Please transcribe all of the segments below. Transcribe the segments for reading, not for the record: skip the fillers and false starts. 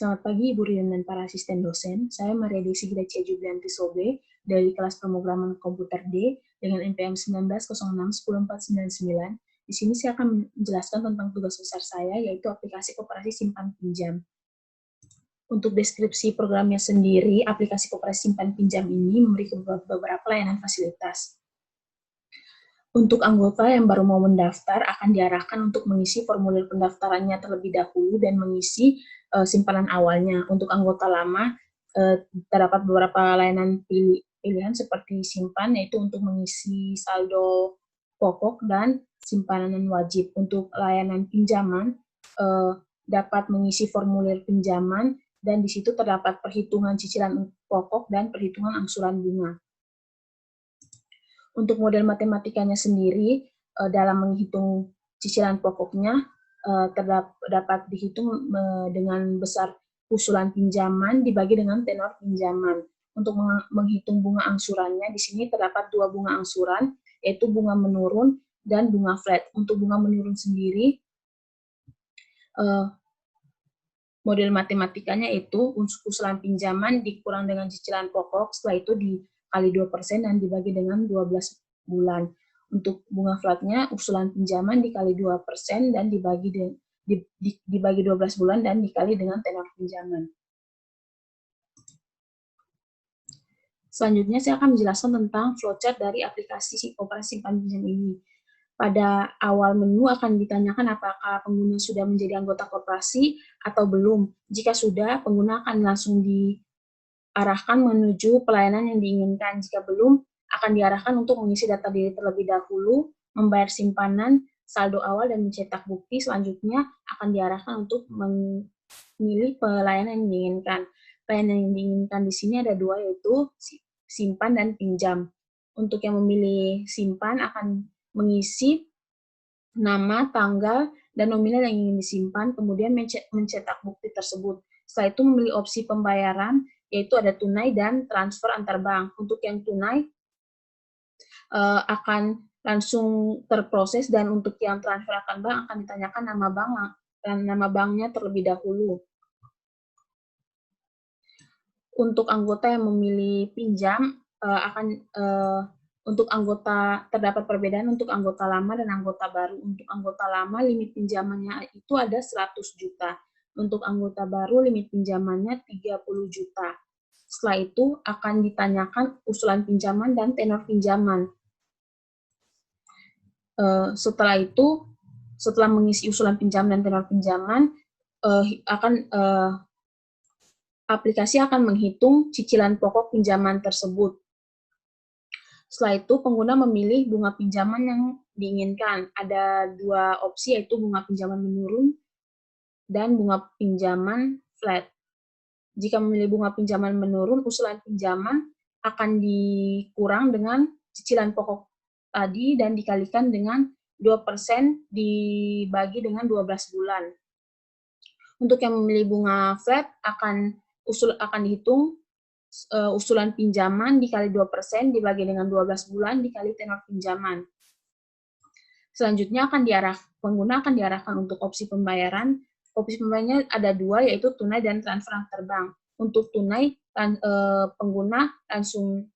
Selamat pagi Ibu Rian dan para asisten dosen. Saya Maria Desi Gracia Julianti Sobe dari kelas pemrograman komputer D dengan NPM 1906-10499. Di sini saya akan menjelaskan tentang tugas besar saya, yaitu aplikasi koperasi simpan pinjam. Untuk deskripsi programnya sendiri, aplikasi koperasi simpan pinjam ini memberi beberapa layanan fasilitas. Untuk anggota yang baru mau mendaftar akan diarahkan untuk mengisi formulir pendaftarannya terlebih dahulu dan mengisi simpanan awalnya. Untuk anggota lama terdapat beberapa layanan pilihan seperti simpan, yaitu untuk mengisi saldo pokok dan simpanan wajib. Untuk layanan pinjaman dapat mengisi formulir pinjaman dan di situ terdapat perhitungan cicilan pokok dan perhitungan angsuran bunga. Untuk model matematikanya sendiri, dalam menghitung cicilan pokoknya, dapat dihitung dengan besar usulan pinjaman dibagi dengan tenor pinjaman. Untuk menghitung bunga angsurannya, di sini terdapat dua bunga angsuran, yaitu bunga menurun dan bunga flat. Untuk bunga menurun sendiri, model matematikanya itu usulan pinjaman dikurang dengan cicilan pokok, setelah itu dikali 2% dan dibagi dengan 12 bulan. Untuk bunga flatnya, usulan pinjaman dikali 2% dan dibagi 12 bulan dan dikali dengan tenor pinjaman. Selanjutnya saya akan menjelaskan tentang flowchart dari aplikasi koperasi simpan pinjam ini. Pada awal menu akan ditanyakan apakah pengguna sudah menjadi anggota koperasi atau belum. Jika sudah, pengguna akan langsung diarahkan menuju pelayanan yang diinginkan. Jika belum, akan diarahkan untuk mengisi data diri terlebih dahulu, membayar simpanan, saldo awal, dan mencetak bukti. Selanjutnya akan diarahkan untuk memilih pelayanan yang diinginkan. Pelayanan yang diinginkan di sini ada dua, yaitu simpan dan pinjam. Untuk yang memilih simpan akan mengisi nama, tanggal, dan nominal yang ingin disimpan, kemudian mencetak bukti tersebut. Setelah itu memilih opsi pembayaran, yaitu ada tunai dan transfer antar bank. Untuk yang tunai akan langsung terproses, dan untuk yang transfer antar bank akan ditanyakan nama bank dan nama banknya terlebih dahulu. Untuk anggota yang memilih pinjam untuk anggota terdapat perbedaan untuk anggota lama dan anggota baru. Untuk anggota lama limit pinjamannya itu ada 100 juta. Untuk anggota baru limit pinjamannya 30 juta. Setelah itu akan ditanyakan usulan pinjaman dan tenor pinjaman. Setelah mengisi usulan pinjaman dan tenor pinjaman, aplikasi akan menghitung cicilan pokok pinjaman tersebut. Setelah itu, pengguna memilih bunga pinjaman yang diinginkan. Ada dua opsi, yaitu bunga pinjaman menurun dan bunga pinjaman flat. Jika memilih bunga pinjaman menurun, usulan pinjaman akan dikurang dengan cicilan pokok tadi dan dikalikan dengan 2% dibagi dengan 12 bulan. Untuk yang memilih bunga flat akan dihitung usulan pinjaman dikali 2% dibagi dengan 12 bulan dikali tenor pinjaman. Selanjutnya pengguna akan diarahkan untuk opsi pembayaran. Opsi pembayarannya ada dua, yaitu tunai dan transfer antar bank. Untuk tunai, pengguna langsung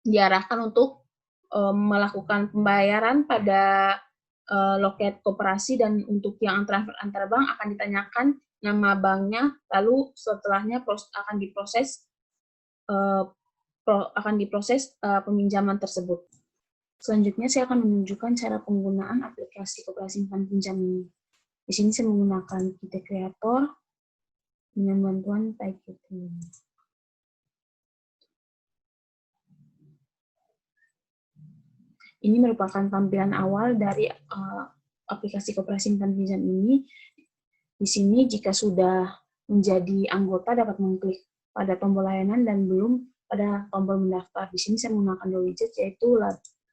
diarahkan untuk melakukan pembayaran pada loket koperasi, dan untuk yang transfer antar bank akan ditanyakan nama banknya, lalu setelahnya akan diproses peminjaman tersebut. Selanjutnya saya akan menunjukkan cara penggunaan aplikasi koperasi simpan pinjam ini. Di sini saya menggunakan Kite Creator dengan bantuan Taikitly. Ini merupakan tampilan awal dari aplikasi koperasi simpan pinjam ini. Di sini jika sudah menjadi anggota dapat mengklik pada tombol layanan dan belum pada tombol mendaftar. Di sini saya menggunakan dua widget, yaitu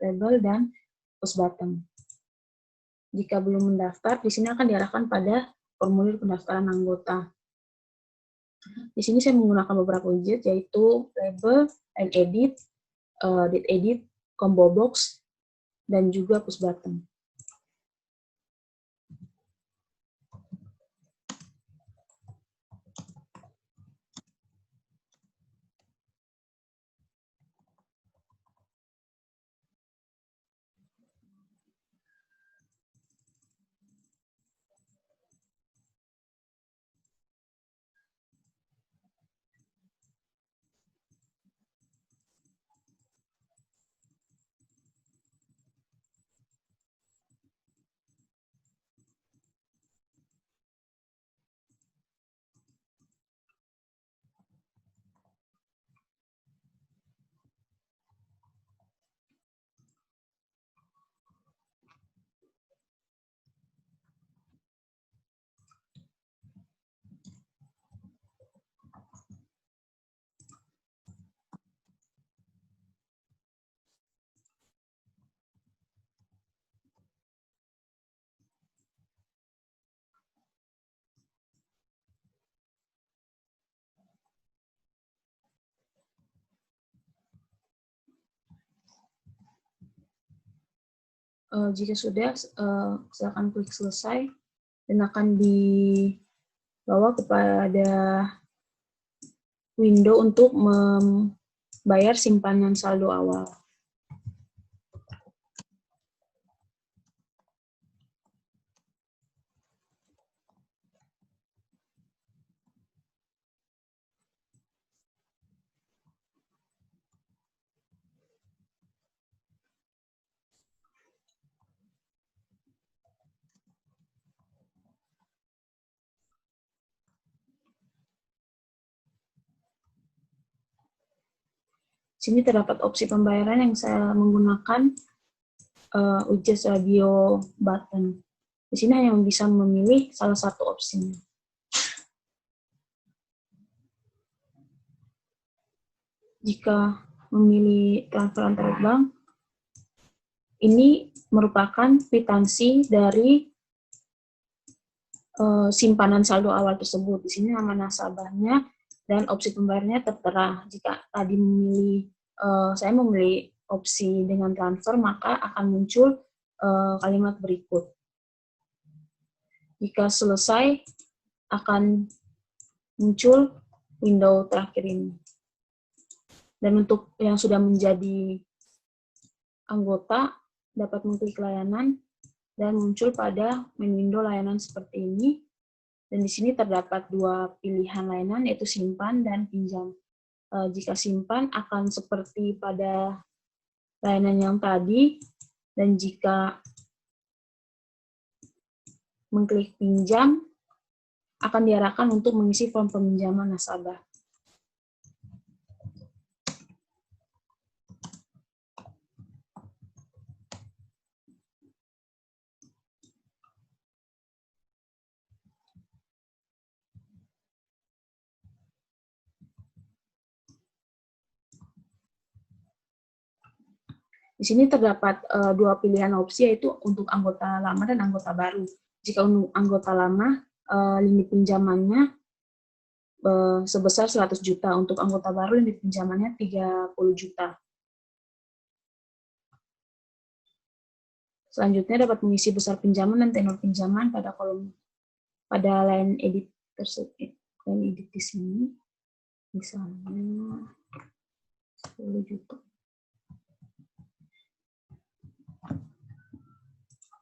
label dan push button. Jika belum mendaftar, di sini akan diarahkan pada formulir pendaftaran anggota. Di sini saya menggunakan beberapa widget, yaitu label, and edit, date edit, combo box, dan juga push button. Jika sudah, silakan klik selesai dan akan dibawa kepada window untuk membayar simpanan saldo awal. Sini terdapat opsi pembayaran yang saya menggunakan Ujjas Radio button. Di sini hanya bisa memilih salah satu opsinya. Jika memilih transfer antar bank, ini merupakan kwitansi dari simpanan saldo awal tersebut. Di sini nama nasabahnya dan opsi pembayarannya tertera. Jika tadi saya memilih opsi dengan transfer, maka akan muncul kalimat berikut. Jika selesai, akan muncul window terakhir ini. Dan untuk yang sudah menjadi anggota, dapat mengklik layanan dan muncul pada main window layanan seperti ini. Dan di sini terdapat dua pilihan layanan, yaitu simpan dan pinjam. Jika simpan akan seperti pada layanan yang tadi, dan jika mengklik pinjam, akan diarahkan untuk mengisi form peminjaman nasabah. Di sini terdapat dua pilihan opsi, yaitu untuk anggota lama dan anggota baru. Jika untuk anggota lama, limit pinjamannya sebesar 100 juta. Untuk anggota baru, limit pinjamannya 30 juta. Selanjutnya dapat mengisi besar pinjaman dan tenor pinjaman pada kolom line edit tersebut. Line edit di sini, misalnya 10 juta.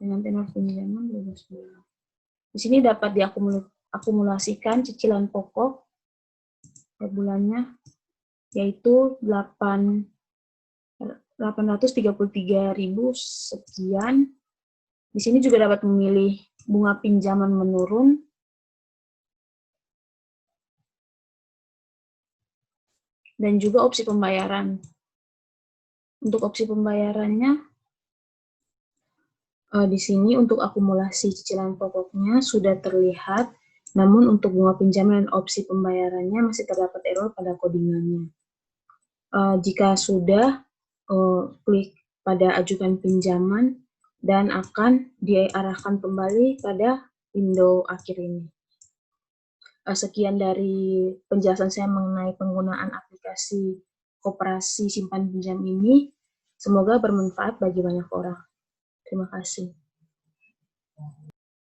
Dengan tenor pinjaman 12 bulan. Di sini dapat diakumulasikan cicilan pokok per bulannya, yaitu 833.000 sekian. Di sini juga dapat memilih bunga pinjaman menurun, dan juga opsi pembayaran. Untuk opsi pembayarannya, di sini untuk akumulasi cicilan pokoknya sudah terlihat, namun untuk bunga pinjaman dan opsi pembayarannya masih terdapat error pada codingannya. Jika sudah, klik pada ajukan pinjaman dan akan diarahkan kembali pada window akhir ini. Sekian dari penjelasan saya mengenai penggunaan aplikasi koperasi simpan pinjam ini. Semoga bermanfaat bagi banyak orang. Terima kasih.